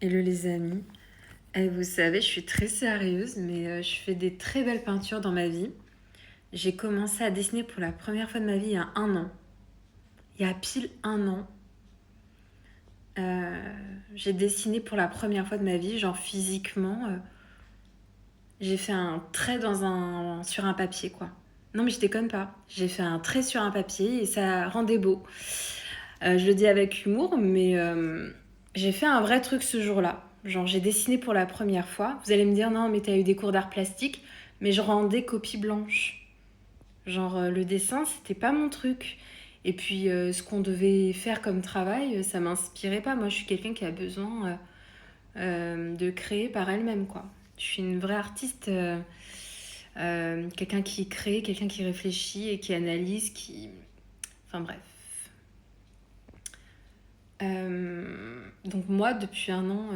Hello les amis. Vous savez, je suis très sérieuse, mais je fais des très belles peintures dans ma vie. J'ai commencé à dessiner pour la première fois de ma vie il y a un an. Il y a pile un an. Euh, j'ai dessiné pour la première fois de ma vie, genre physiquement. J'ai fait un trait sur un papier, quoi. Non mais je déconne pas. J'ai fait un trait sur un papier et ça rendait beau. Je le dis avec humour, mais j'ai fait un vrai truc ce jour-là. Genre, j'ai dessiné pour la première fois. Vous allez me dire, non, mais t'as eu des cours d'art plastique, mais je rendais copie blanche. Genre, le dessin, c'était pas mon truc. Et puis, ce qu'on devait faire comme travail, ça m'inspirait pas. Moi, je suis quelqu'un qui a besoin de créer par elle-même, quoi. Je suis une vraie artiste, quelqu'un qui crée, quelqu'un qui réfléchit et qui analyse, qui... Enfin bref. Donc moi, depuis un an,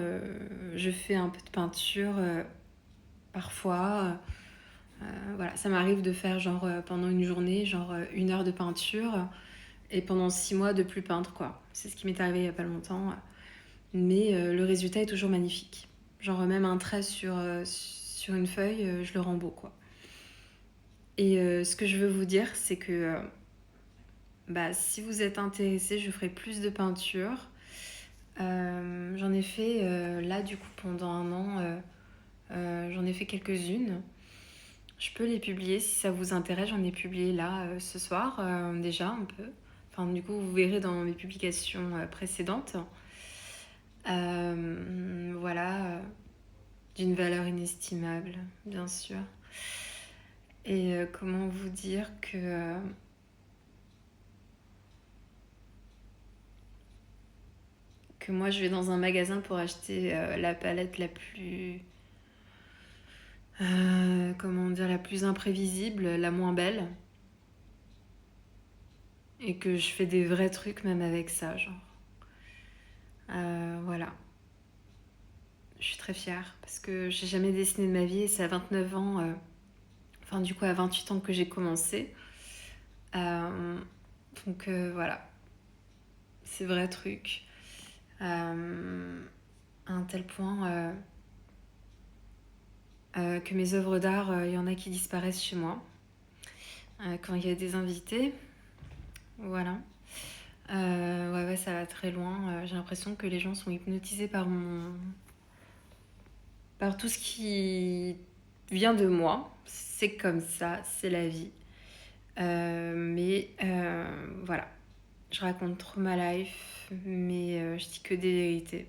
je fais un peu de peinture parfois. Voilà, ça m'arrive de faire genre pendant une journée, genre 1 heure de peinture et pendant 6 mois de plus peindre quoi. C'est ce qui m'est arrivé il y a pas longtemps, mais le résultat est toujours magnifique. Genre même un trait sur une feuille, je le rends beau quoi. Et ce que je veux vous dire, c'est que bah, si vous êtes intéressé, je ferai plus de peinture. J'en ai fait là du coup pendant un an, j'en ai fait quelques-unes. Je peux les publier si ça vous intéresse. J'en ai publié là ce soir déjà un peu. Enfin du coup vous verrez dans mes publications précédentes. Voilà, d'une valeur inestimable bien sûr. Et comment vous dire que moi je vais dans un magasin pour acheter la palette la plus comment dire, la plus imprévisible, la moins belle. Et que je fais des vrais trucs même avec ça, genre. Voilà. Je suis très fière parce que j'ai jamais dessiné de ma vie et c'est à 29 ans, enfin du coup à 28 ans que j'ai commencé. Euh, donc voilà, c'est vrai truc. À un tel point que mes œuvres d'art, il y en a qui disparaissent chez moi quand il y a des invités. Voilà. Ouais, ouais, ça va très loin. J'ai l'impression que les gens sont hypnotisés par tout ce qui vient de moi. C'est comme ça, c'est la vie. Mais voilà, je raconte trop ma life, mais je dis que des vérités.